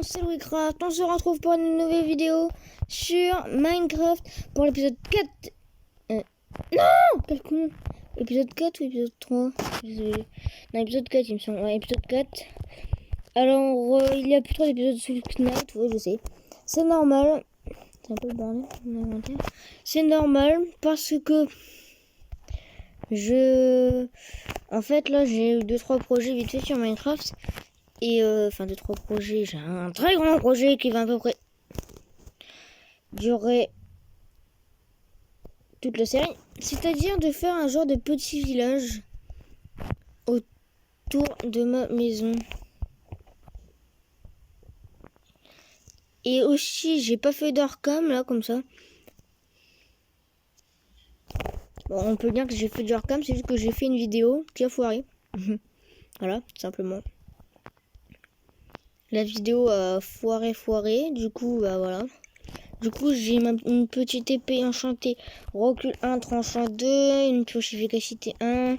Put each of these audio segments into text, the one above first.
gens, c'est Louiscraft. On se retrouve pour une nouvelle vidéo sur Minecraft pour l'épisode 4. Non, quel con. Épisode 4 ou épisode 3? Désolé. Non, épisode 4, il me semble. Ouais, épisode 4. Alors, il y a plus trop d'épisodes sur Knight, ouais, je sais. C'est normal. C'est un peu le bordel, mon inventaire. C'est normal parce que en fait, là, j'ai eu 2-3 projets vite fait sur Minecraft. Et enfin 2-3 projets, j'ai un très grand projet qui va à peu près durer toute la série. C'est-à-dire de faire un genre de petit village autour de ma maison. Et aussi, j'ai pas fait d'Arkham là comme ça. Bon, on peut dire que j'ai fait du Arkham, c'est juste que j'ai fait une vidéo qui a foiré. Voilà, tout simplement. La vidéo a foiré, du coup, bah voilà. Du coup, j'ai une petite épée enchantée, recul 1, tranchant 2, une pioche efficacité 1,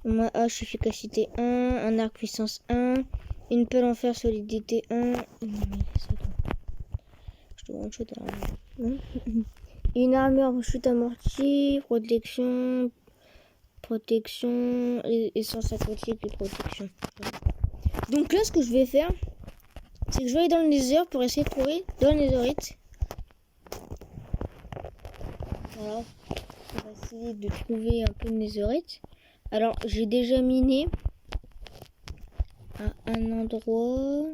ma hache efficacité 1, un arc puissance 1, une pelle en fer solidité 1. Je te one shot une armure chute amortie, protection et 150 de protection. Donc là, ce que je vais faire, c'est que je vais aller dans le nether pour essayer de trouver dans le netherite. Voilà, on va essayer de trouver un peu de netherite. Alors, j'ai déjà miné à un endroit.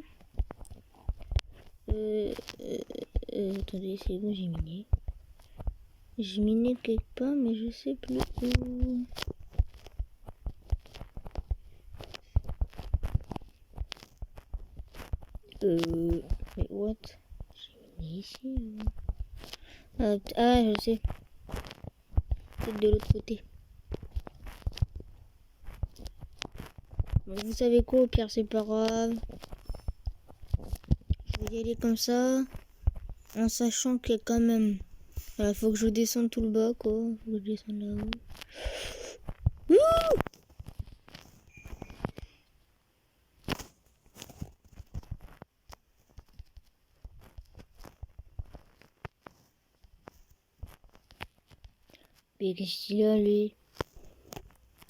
Attendez, c'est où j'ai miné? J'ai miné quelque part, mais je sais plus où. Mais what? J'ai miné ici. Ah, je sais. Peut-être de l'autre côté. Bon, vous savez quoi, au pire, c'est pas grave. Je vais y aller comme ça. En sachant que quand même. Il faut que je descende tout le bas, quoi. Faut que je descende là-haut. Mais qu'est-ce qu'il a, lui?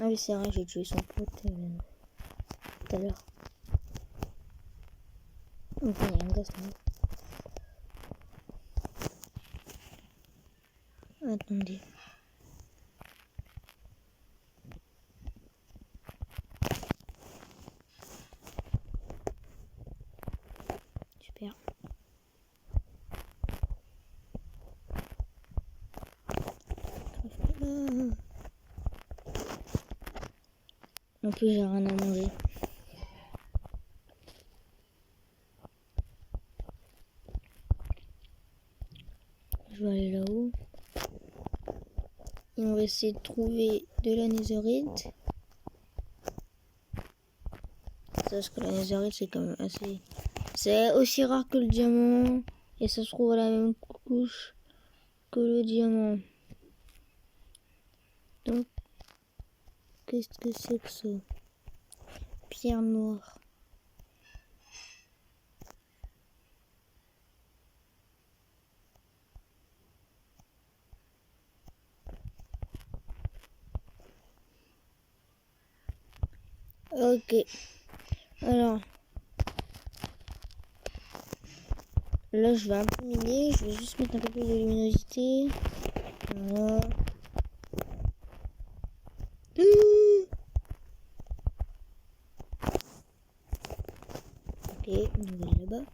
Ah oui, c'est vrai, j'ai tué son pote tout à l'heure. Ok, il y a un gars là. Attendez. Super. En plus, j'ai rien à manger. Je vais aller là-haut. Et on va essayer de trouver de la netherite. Parce que la netherite, c'est quand même assez... C'est aussi rare que le diamant. Et ça se trouve à la même couche que le diamant. Donc, qu'est-ce que c'est que ça? Pierre noire. Ok. Alors. Là, je vais un peu miner. Je vais juste mettre un peu plus de luminosité. Voilà. Ok, on va aller là-bas.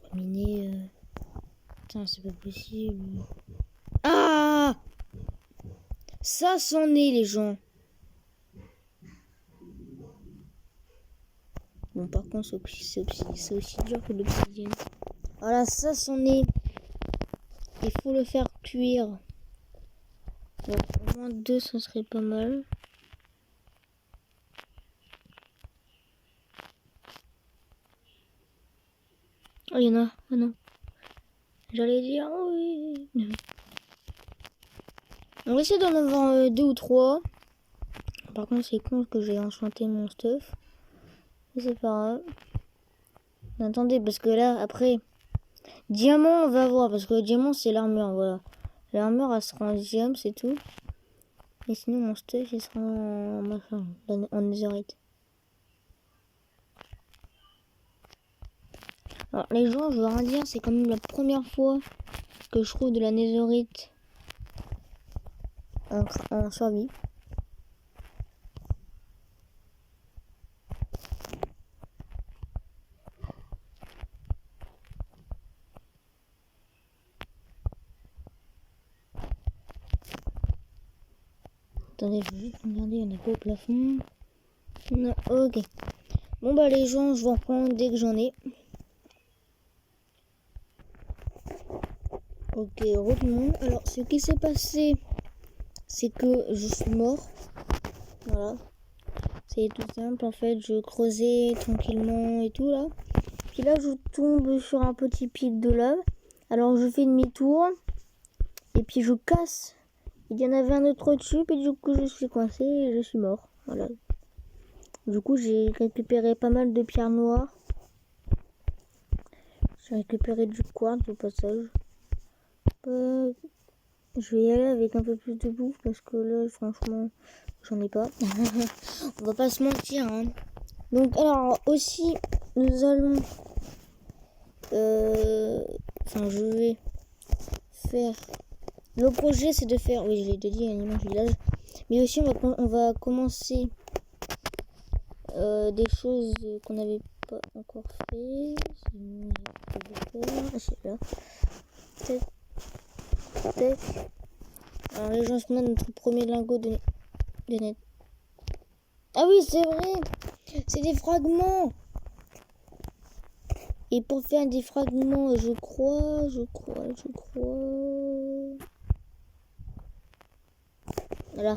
On va miner. Putain, c'est pas possible. Ah! Ça, c'en est, les gens. Bon, par contre, c'est aussi dur que l'obsidienne. Voilà, ça, c'en est. Il faut le faire cuire. Bon, au moins 2, ça serait pas mal. Oh, il y en a. Ah non. J'allais dire oui. On va essayer d'en avoir 2 ou 3. Par contre, c'est con que j'ai enchanté mon stuff. Mais c'est pas grave. Attendez, parce que là, après... Diamant, on va voir. Parce que le diamant, c'est l'armure, voilà. L'armure, elle sera en diamant, c'est tout. Et sinon, mon stuff, il sera en machin, en netherite. Alors, les gens, je veux rien dire, c'est quand même la première fois que je trouve de la netherite en survie. Attendez, je vais juste regarder, il n'y en a pas au plafond. Non, ok. Bon bah les gens, je vais en prendre dès que j'en ai. Ok, revenons. Alors, ce qui s'est passé, c'est que je suis mort. Voilà. C'est tout simple, en fait, je creusais tranquillement et tout, là. Puis là, je tombe sur un petit pic de lave. Alors, je fais demi-tour. Et puis, je casse. Il y en avait un autre dessus, et du coup, je suis coincé et je suis mort. Voilà. Du coup, j'ai récupéré pas mal de pierres noires. J'ai récupéré du quartz au passage. Je vais y aller avec un peu plus de bouffe parce que là, franchement, j'en ai pas. On va pas se mentir, hein. Donc, alors, aussi, nous allons... Enfin, je vais faire... Le projet, c'est de faire... Oui, je l'ai déjà dit, un immense village. Mais aussi, on va commencer des choses qu'on n'avait pas encore fait. C'est là. Peut-être. Alors, les gens se mettent notre premier lingot de net. Ah oui, c'est vrai. C'est des fragments. Et pour faire des fragments, je crois... Voilà.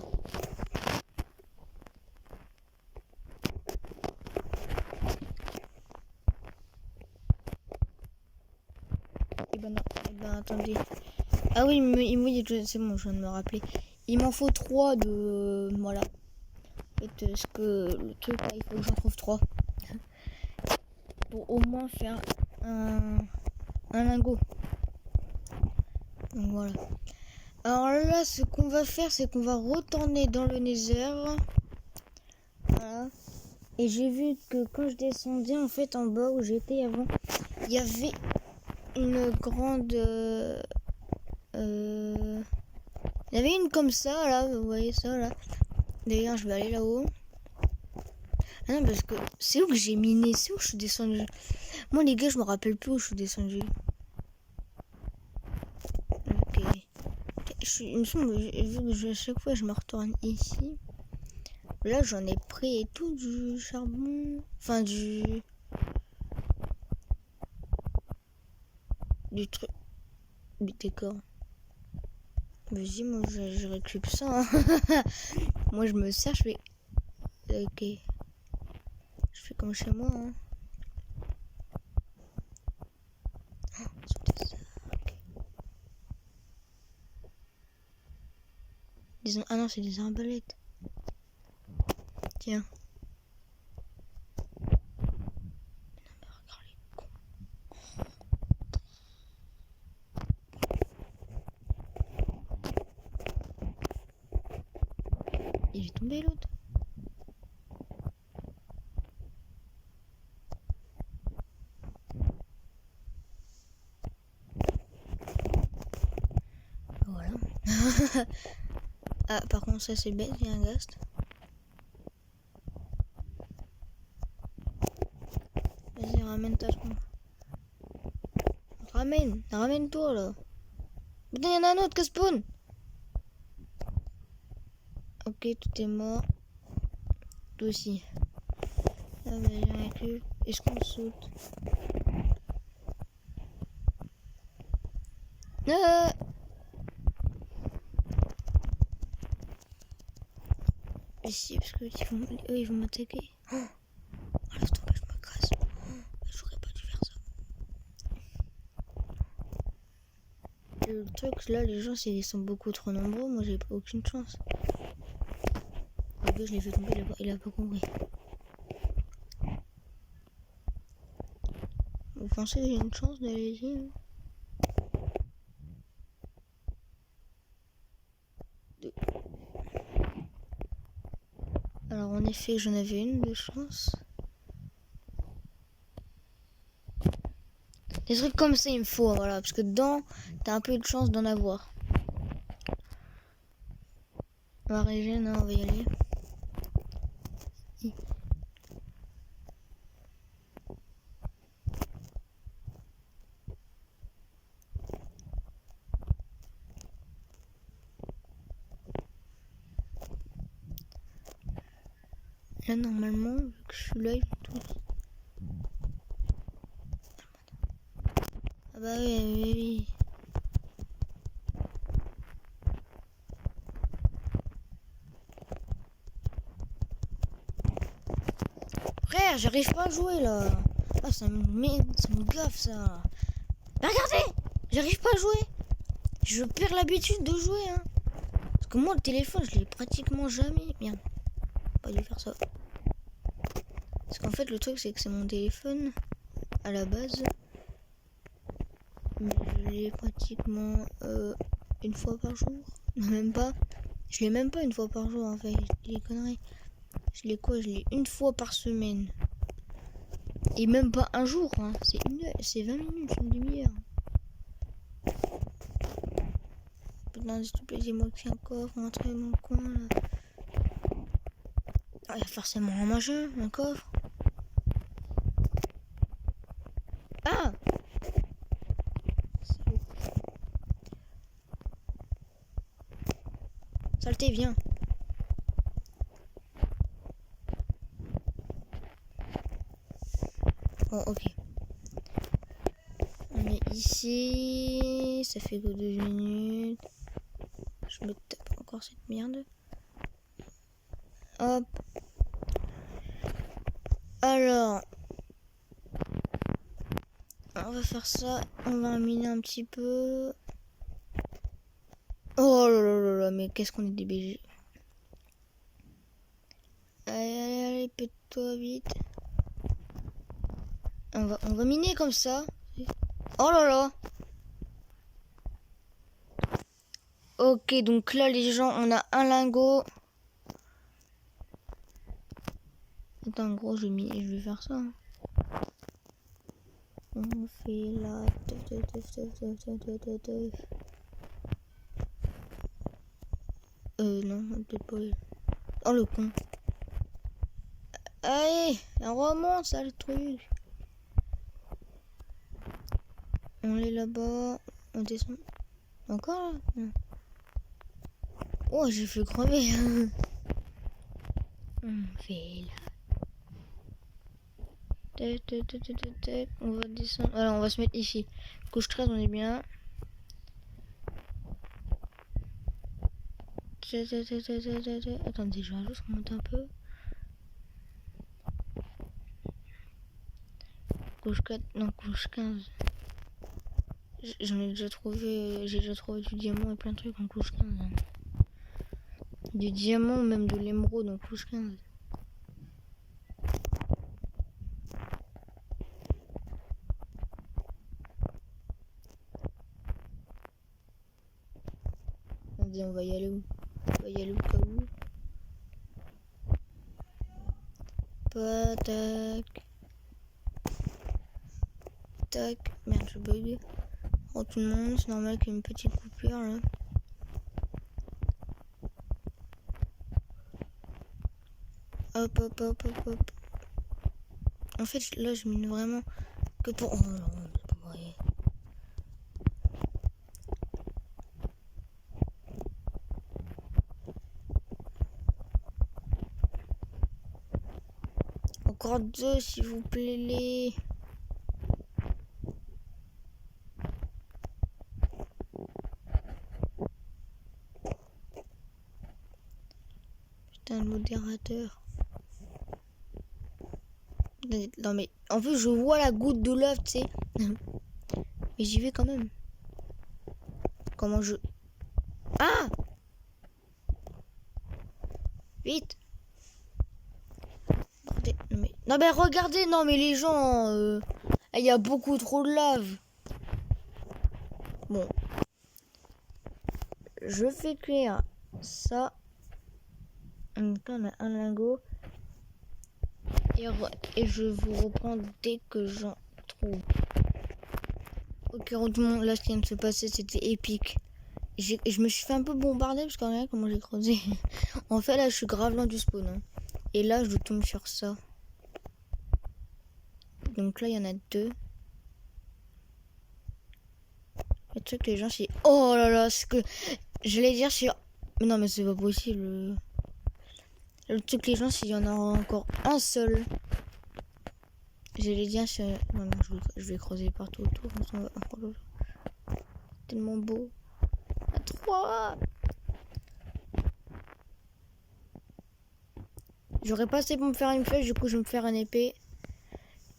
Et ben non, attendez. Ah oui, c'est bon, je viens de me rappeler. Il m'en faut 3 de... Voilà. En fait, ce que... Le truc, là, il faut que j'en trouve 3. Pour au moins faire un lingot. Donc voilà. Alors là, ce qu'on va faire, c'est qu'on va retourner dans le nether. Voilà. Et j'ai vu que quand je descendais, en fait, en bas où j'étais avant, il y avait une grande... Il y avait une comme ça, là, vous voyez ça, là. D'ailleurs, je vais aller là-haut. Ah non, parce que c'est où que j'ai miné, c'est où je suis descendu. Moi, les gars, je me rappelle plus où je suis descendu. Ok. Il me semble, vu que à chaque fois, je me retourne ici. Là, j'en ai pris et tout du charbon. Enfin, du truc. Du décor. Vas-y, moi, je récupère ça. Hein. Moi, je me sers, je fais... Ok. Je fais comme chez moi. Hein. Ah non, c'est des arbalètes. Tiens. Il est tombé l'autre. Voilà. Ah, par contre, ça c'est bête, il y a un gast. Vas-y, ramène ta spawn. Ramène-toi là. Putain, il y en a un autre qui spawn. Ok, tout est mort. Toi aussi. Ah, vas-y, on récupère. Est-ce qu'on saute? Ici, parce que ils vont m'attaquer. Oh, laisse tomber, je me casse. J'aurais pas dû faire ça. Le truc là, les gens ils sont beaucoup trop nombreux, moi j'ai pas aucune chance. Le gars je l'ai fait tomber, il a pas compris. Vous pensez que j'ai une chance d'aller ici hein? Alors en effet j'en avais une de chance. Des trucs comme ça il me faut, voilà, parce que dedans t'as un peu de chance d'en avoir. On va régénérer, non, on va y aller. Là normalement, vu que je suis là, ils vont tous. Ah bah oui. Frère, j'arrive pas à jouer là. Ah ça me gaffe ça. Bah regardez, j'arrive pas à jouer. Je perds l'habitude de jouer hein. Parce que moi le téléphone je l'ai pratiquement jamais. Merde, pas dû faire ça. Parce qu'en fait le truc c'est que c'est mon téléphone à la base. Je l'ai pratiquement une fois par jour. Non même pas. Je l'ai même pas une fois par jour en fait. Je dis des conneries. Je l'ai une fois par semaine. Et même pas un jour, hein. C'est 20 minutes, une demi-heure. Putain, s'il te plaît, dis-moi qu'il y a un coffre, rentrer dans le coin là. Ah, il y a forcément un machin, un coffre. Ah! Saleté, viens. Oh, ok. On est ici. Ça fait que 2 minutes. Je me tape encore cette merde. Hop. Alors. On va faire ça. On va miner un petit peu. Oh là là là là, mais qu'est-ce qu'on est des BG. Allez, pète-toi vite. On va miner comme ça. Oh là là. Ok, donc là les gens, on a un lingot. Attends, gros, je vais faire ça. Hein. On fait là. Non, peut-être pas. Oh le con. Allez, on remonte ça le truc. On est là-bas. On descend. Encore là non. Oh, j'ai fait crever. On fait là. On va descendre. Alors, on va se mettre ici. Couche 13, on est bien. Attendez, je vais juste remonter un peu. Couche 4, non, couche 15. J'en ai déjà trouvé, j'ai déjà trouvé du diamant et plein de trucs en couche 15. Hein. Du diamant, même de l'émeraude en couche 15. On va y aller où? On va y aller au cas où. Pas tac. Tac. Merde, je bug. Oh tout le monde, c'est normal qu'il y ait une petite coupure là. Hop hop hop hop hop. En fait là je mine vraiment que pour. Oh non, c'est pas vrai. Encore 2 s'il vous plaît les. Putain le modérateur. Non mais en plus je vois la goutte de lave tu sais. Mais j'y vais quand même. comment je... Ah! Vite! Non mais regardez, non mais les gens... Il y a beaucoup trop de lave. Bon. Je fais cuire ça. On a un lingot. Et je vous reprends dès que j'en trouve. Ok, tout le monde, là, ce qui vient de se passer, c'était épique. Je me suis fait un peu bombarder parce qu'en vrai, comment j'ai creusé. En fait, là, je suis grave loin du spawn. Hein. Et là, je tombe sur ça. Donc là, il y en a 2. Le truc, les gens, c'est... Oh là là, ce que... J'allais dire, c'est... Mais non, mais c'est pas possible. Le truc, les gens, s'il y en a encore un seul... J'allais dire, c'est... Non, non, je vais creuser partout autour. Tellement beau. À 3. J'aurais pas assez pour me faire une flèche, du coup, je vais me faire une épée.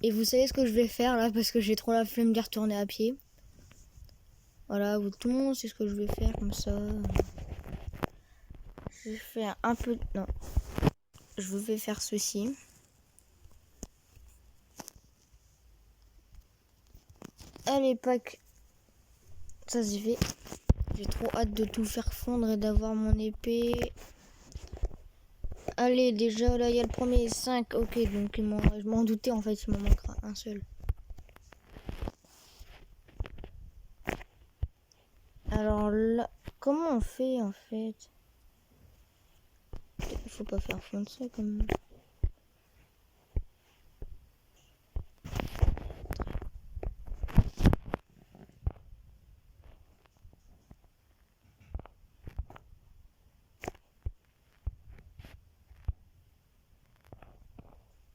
Et vous savez ce que je vais faire, là, parce que j'ai trop la flemme d'y retourner à pied. Voilà, tout le monde sait ce que je vais faire, comme ça. Je vais faire un peu... Non. Je vais faire ceci. Allez, pack. Ça s'y fait. J'ai trop hâte de tout faire fondre et d'avoir mon épée. Allez, déjà, là, il y a le premier 5. Ok, donc je m'en doutais, en fait, il m'en manquera un seul. Alors là, comment on fait, en fait? Il faut pas faire fondre ça, comme...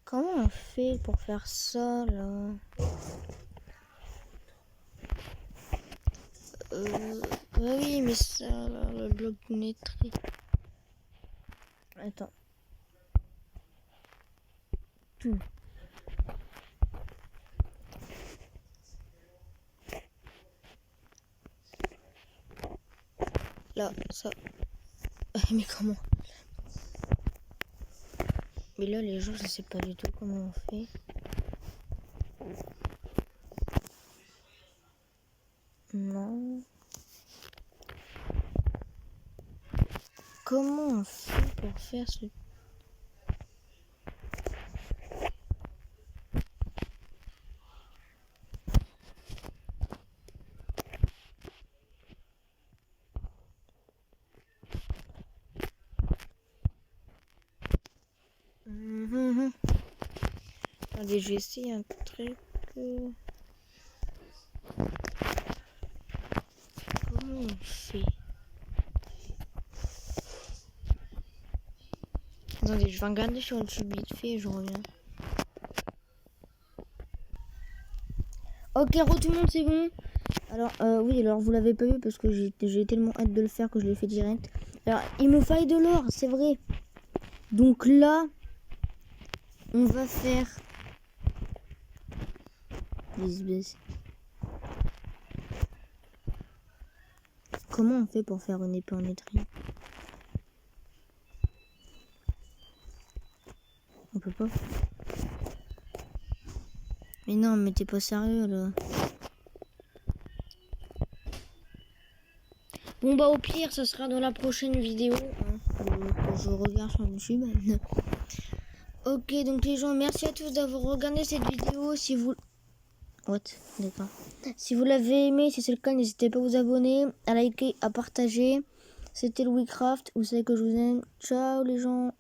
Comment on fait pour faire ça, là? Oui, mais ça, là, le bloc de netterie. Attends. Tout. Là, ça. Mais comment? Mais là, les gens, je sais pas du tout comment on fait. Non. Comment on fait pour faire ce... Allez, je vais essayer un truc. Comment on fait? Attendez, je vais regarder sur YouTube vite fait et je reviens. Ok, tout le monde, c'est bon. Alors, oui, alors vous l'avez pas vu parce que j'ai tellement hâte de le faire que je l'ai fait direct. Alors, il me faille de l'or, c'est vrai. Donc là, on va faire... Comment on fait pour faire une épée en étrier? On peut pas. Mais non, mais t'es pas sérieux là. Bon bah au pire, ça sera dans la prochaine vidéo. Hein, quand je regarde sur YouTube. Ok, donc les gens, merci à tous d'avoir regardé cette vidéo. Si vous... What? D'accord. Si vous l'avez aimé, si c'est le cas, n'hésitez pas à vous abonner, à liker, à partager. C'était Louis Craft. Vous savez que je vous aime. Ciao les gens.